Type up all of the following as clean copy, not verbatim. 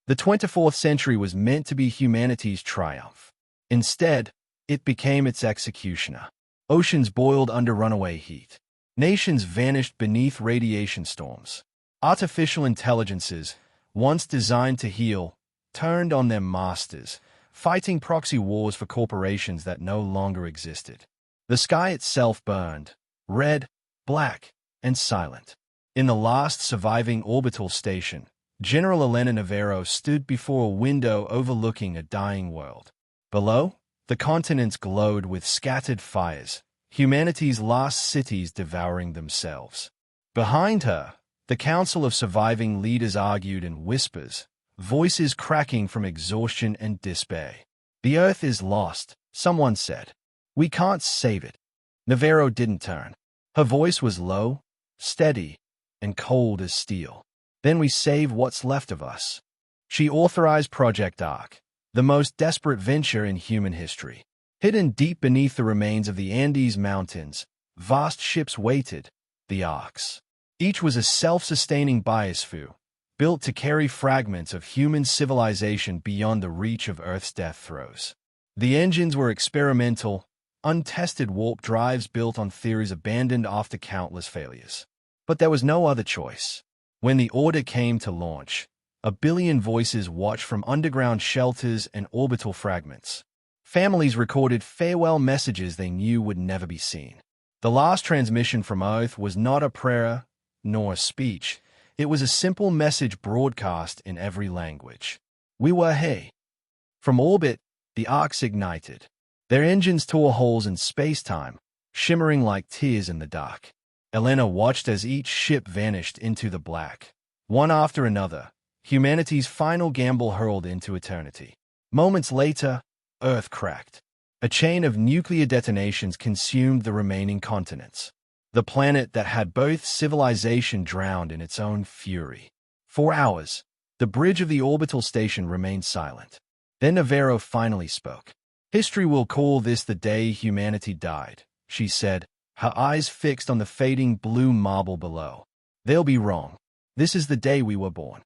The 24th century was meant to be humanity's triumph. Instead, it became its executioner. Oceans boiled under runaway heat. Nations vanished beneath radiation storms. Artificial intelligences, once designed to heal, turned on their masters, fighting proxy wars for corporations that no longer existed. The sky itself burned, red, black, and silent. In the last surviving orbital station, General Elena Navarro stood before a window overlooking a dying world. Below, the continents glowed with scattered fires, humanity's lost cities devouring themselves. Behind her, the Council of Surviving Leaders argued in whispers, voices cracking from exhaustion and despair. "The Earth is lost," someone said. "We can't save it." Navarro didn't turn. Her voice was low, steady, and cold as steel. "Then we save what's left of us." She authorized Project Ark, the most desperate venture in human history. Hidden deep beneath the remains of the Andes Mountains, vast ships waited, the Arks. Each was a self-sustaining biosphere, built to carry fragments of human civilization beyond the reach of Earth's death throes. The engines were experimental, untested warp drives built on theories abandoned after countless failures. But there was no other choice. When the order came to launch, a billion voices watched from underground shelters and orbital fragments. Families recorded farewell messages they knew would never be seen. The last transmission from Earth was not a prayer, nor a speech. It was a simple message broadcast in every language. We were here. From orbit, the arcs ignited. Their engines tore holes in space-time, shimmering like tears in the dark. Elena watched as each ship vanished into the black. One after another, humanity's final gamble hurled into eternity. Moments later, Earth cracked. A chain of nuclear detonations consumed the remaining continents. The planet that had both civilization drowned in its own fury. For hours, the bridge of the orbital station remained silent. Then Navarro finally spoke. "History will call this the day humanity died," she said, her eyes fixed on the fading blue marble below. "They'll be wrong. This is the day we were born."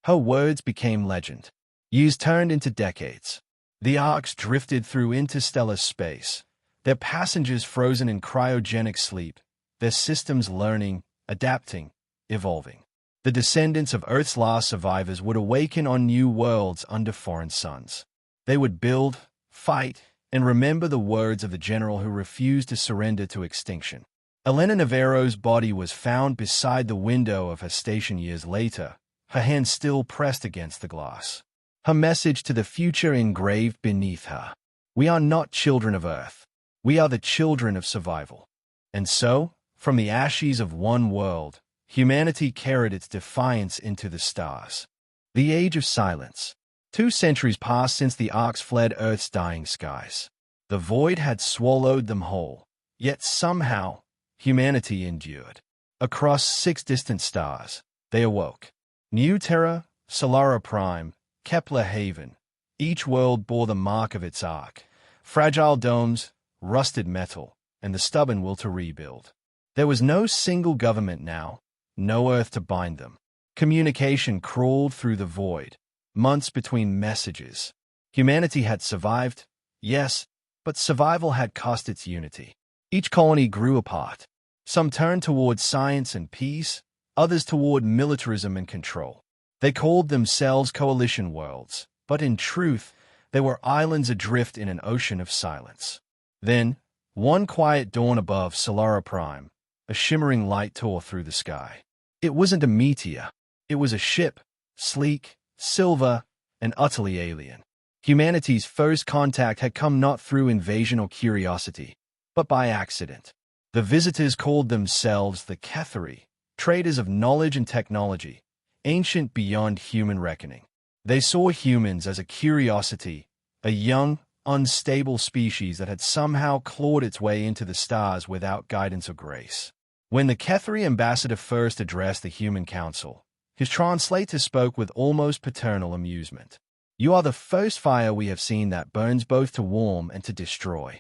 Her words became legend. Years turned into decades. The arcs drifted through interstellar space, their passengers frozen in cryogenic sleep, their systems learning, adapting, evolving. The descendants of Earth's last survivors would awaken on new worlds under foreign suns. They would build, fight, and remember the words of the general who refused to surrender to extinction. Elena Navarro's body was found beside the window of her station years later, her hand still pressed against the glass. Her message to the future engraved beneath her. "We are not children of Earth. We are the children of survival." And so, from the ashes of one world, humanity carried its defiance into the stars. The Age of Silence. 2 centuries passed since the arcs fled Earth's dying skies. The void had swallowed them whole, yet somehow, humanity endured. Across 6 distant stars, they awoke. New Terra, Solara Prime, Kepler Haven. Each world bore the mark of its arc. Fragile domes, rusted metal, and the stubborn will to rebuild. There was no single government now, no Earth to bind them. Communication crawled through the void, months between messages. Humanity had survived, yes, but survival had cost its unity. Each colony grew apart. Some turned toward science and peace, others toward militarism and control. They called themselves coalition worlds, but in truth, they were islands adrift in an ocean of silence. Then, one quiet dawn above Solara Prime, a shimmering light tore through the sky. It wasn't a meteor. It was a ship, sleek, silver, and utterly alien. Humanity's first contact had come not through invasion or curiosity, but by accident. The visitors called themselves the Kethari, traders of knowledge and technology, ancient beyond human reckoning. They saw humans as a curiosity, a young, unstable species that had somehow clawed its way into the stars without guidance or grace. When the Kethari ambassador first addressed the Human Council, his translator spoke with almost paternal amusement. "You are the first fire we have seen that burns both to warm and to destroy."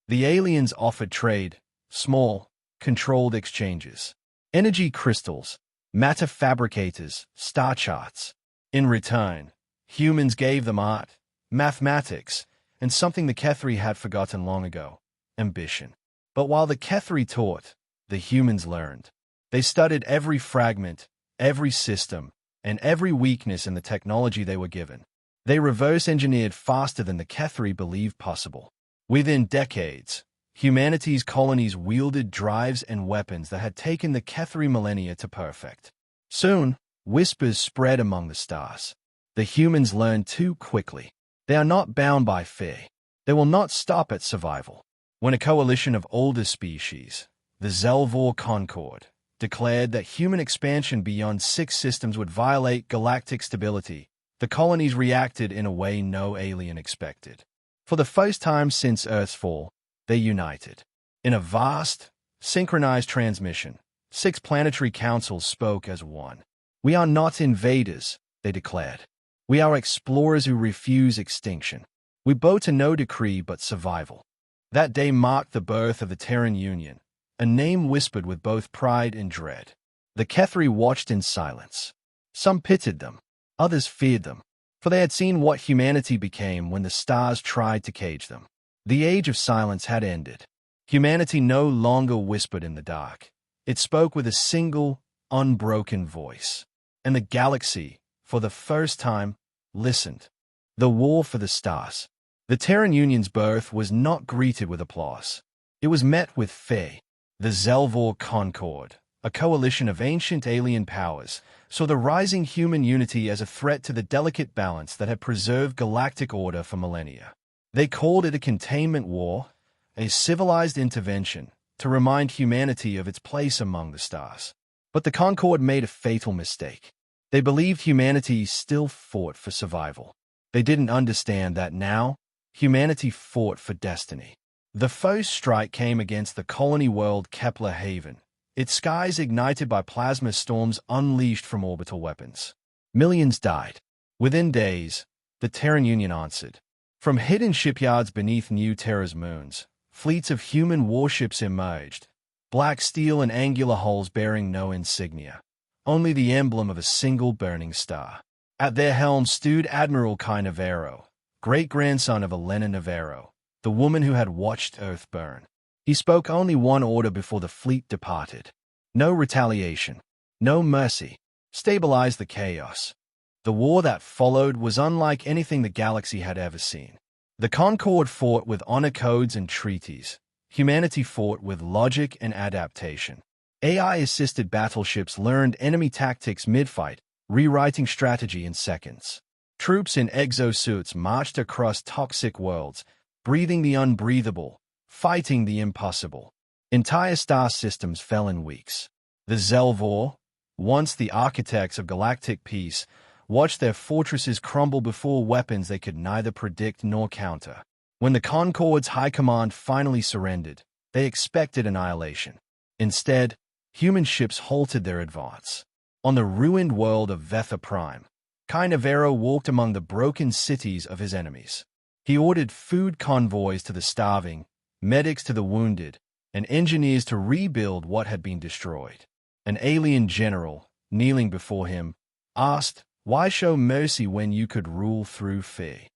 The aliens offered trade, small, controlled exchanges. Energy crystals, matter fabricators, star charts. In return, humans gave them art, mathematics, and something the Kethri had forgotten long ago, ambition. But while the Kethri taught, the humans learned. They studied every fragment, every system, and every weakness in the technology they were given. They reverse-engineered faster than the Kethri believed possible. Within decades, humanity's colonies wielded drives and weapons that had taken the Kethri millennia to perfect. Soon, whispers spread among the stars. The humans learned too quickly. They are not bound by fear. They will not stop at survival. When a coalition of older species, the Zelvor Concord, declared that human expansion beyond 6 systems would violate galactic stability, the colonies reacted in a way no alien expected. For the first time since Earth's fall, they united. In a vast, synchronized transmission, 6 planetary councils spoke as one. "We are not invaders," they declared. "We are explorers who refuse extinction. We bow to no decree but survival." That day marked the birth of the Terran Union, a name whispered with both pride and dread. The Kethri watched in silence. Some pitied them, others feared them, for they had seen what humanity became when the stars tried to cage them. The age of silence had ended. Humanity no longer whispered in the dark. It spoke with a single, unbroken voice. And the galaxy, for the first time, listened. The war for the stars. The Terran Union's birth was not greeted with applause. It was met with fear. The Zelvor Concord, a coalition of ancient alien powers, saw the rising human unity as a threat to the delicate balance that had preserved galactic order for millennia. They called it a containment war, a civilized intervention, to remind humanity of its place among the stars. But the Concord made a fatal mistake. They believed humanity still fought for survival. They didn't understand that now, humanity fought for destiny. The first strike came against the colony world Kepler Haven, its skies ignited by plasma storms unleashed from orbital weapons. Millions died. Within days, the Terran Union answered. From hidden shipyards beneath New Terra's moons, fleets of human warships emerged, black steel and angular hulls bearing no insignia, only the emblem of a single burning star. At their helm stood Admiral Kai Navarro, great-grandson of Elena Navarro, the woman who had watched Earth burn. He spoke only one order before the fleet departed. No retaliation, no mercy. Stabilize the chaos. The war that followed was unlike anything the galaxy had ever seen. The Concord fought with honor codes and treaties. Humanity fought with logic and adaptation. AI-assisted battleships learned enemy tactics mid-fight, rewriting strategy in seconds. Troops in exosuits marched across toxic worlds, breathing the unbreathable, fighting the impossible. Entire star systems fell in weeks. The Zelvor, once the architects of galactic peace, watched their fortresses crumble before weapons they could neither predict nor counter. When the Concord's high command finally surrendered, they expected annihilation. Instead, human ships halted their advance. On the ruined world of Vetha Prime, Kai Navarro walked among the broken cities of his enemies. He ordered food convoys to the starving, medics to the wounded, and engineers to rebuild what had been destroyed. An alien general, kneeling before him, asked, "Why show mercy when you could rule through fear?"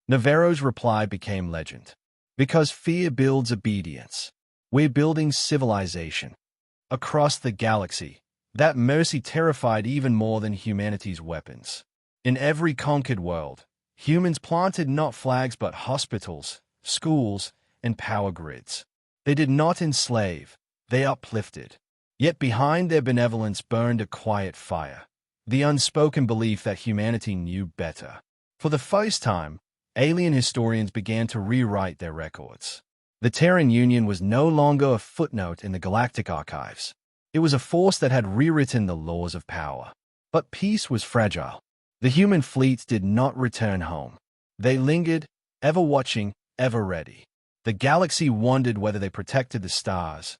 Navarro's reply became legend. "Because fear builds obedience. We're building civilization." Across the galaxy, that mercy terrified even more than humanity's weapons. In every conquered world, humans planted not flags but hospitals, schools, and power grids. They did not enslave, they uplifted. Yet behind their benevolence burned a quiet fire, the unspoken belief that humanity knew better. For the first time, alien historians began to rewrite their records. The Terran Union was no longer a footnote in the galactic archives. It was a force that had rewritten the laws of power. But peace was fragile. The human fleets did not return home. They lingered, ever watching, ever ready. The galaxy wondered whether they protected the stars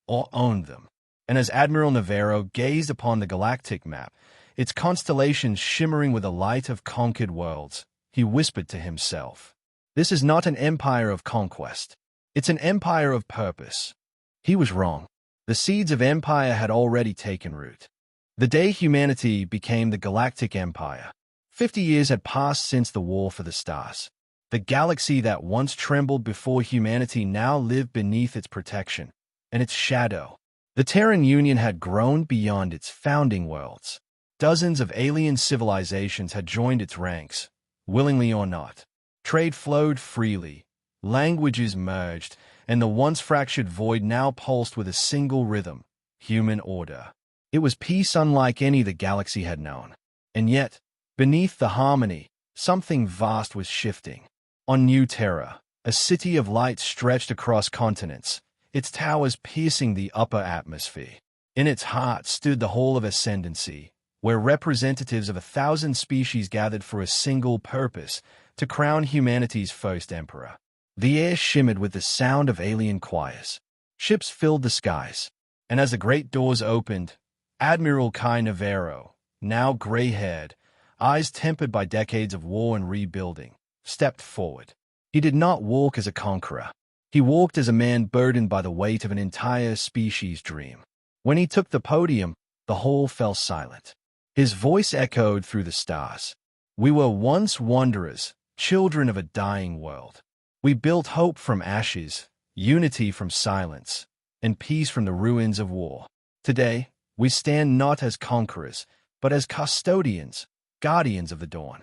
or owned them. And as Admiral Navarro gazed upon the galactic map, its constellations shimmering with the light of conquered worlds, he whispered to himself, "This is not an empire of conquest. It's an empire of purpose." He was wrong. The seeds of empire had already taken root. The day humanity became the Galactic Empire, 50 years had passed since the War for the Stars. The galaxy that once trembled before humanity now lived beneath its protection and its shadow. The Terran Union had grown beyond its founding worlds. Dozens of alien civilizations had joined its ranks, willingly or not. Trade flowed freely, languages merged, and the once fractured void now pulsed with a single rhythm: human order. It was peace unlike any the galaxy had known. And yet, beneath the harmony, something vast was shifting. On New Terra, a city of light stretched across continents, its towers piercing the upper atmosphere. In its heart stood the Hall of Ascendancy, where representatives of 1,000 species gathered for a single purpose: to crown humanity's first emperor. The air shimmered with the sound of alien choirs. Ships filled the skies, and as the great doors opened, Admiral Kai Navarro, now gray-haired, eyes tempered by decades of war and rebuilding, stepped forward. He did not walk as a conqueror. He walked as a man burdened by the weight of an entire species' dream. When he took the podium, the hall fell silent. His voice echoed through the stars. "We were once wanderers, children of a dying world. We built hope from ashes, unity from silence, and peace from the ruins of war. Today, we stand not as conquerors, but as custodians, guardians of the dawn."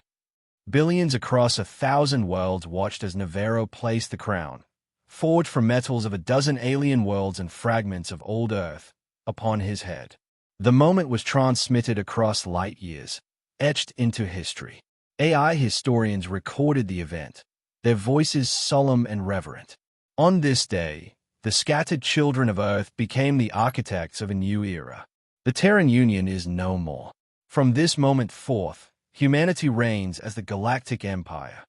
Billions across 1,000 worlds watched as Navarro placed the crown, forged from metals of a dozen alien worlds and fragments of old Earth, upon his head. The moment was transmitted across light years, etched into history. AI historians recorded the event, their voices solemn and reverent. On this day, the scattered children of Earth became the architects of a new era. The Terran Union is no more. From this moment forth, humanity reigns as the Galactic Empire.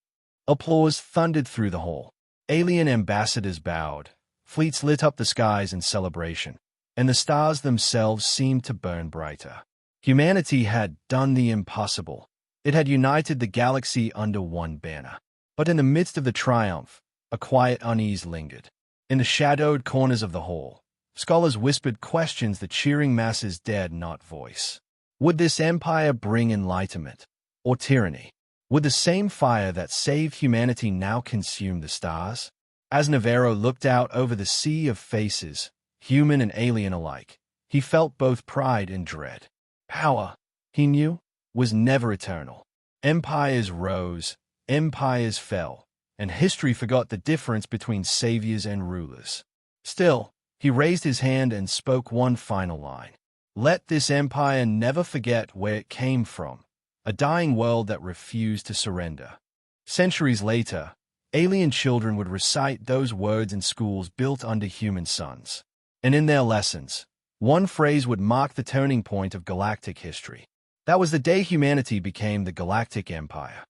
Applause thundered through the hall. Alien ambassadors bowed, fleets lit up the skies in celebration, and the stars themselves seemed to burn brighter. Humanity had done the impossible. It had united the galaxy under one banner. But in the midst of the triumph, a quiet unease lingered. In the shadowed corners of the hall, scholars whispered questions the cheering masses dared not voice. Would this empire bring enlightenment or tyranny? Would the same fire that saved humanity now consume the stars? As Navarro looked out over the sea of faces, human and alien alike, he felt both pride and dread. Power, he knew, was never eternal. Empires rose, empires fell, and history forgot the difference between saviors and rulers. Still, he raised his hand and spoke one final line. Let this empire never forget where it came from, a dying world that refused to surrender. Centuries later, alien children would recite those words in schools built under human suns. And in their lessons, one phrase would mark the turning point of galactic history. That was the day humanity became the Galactic Empire.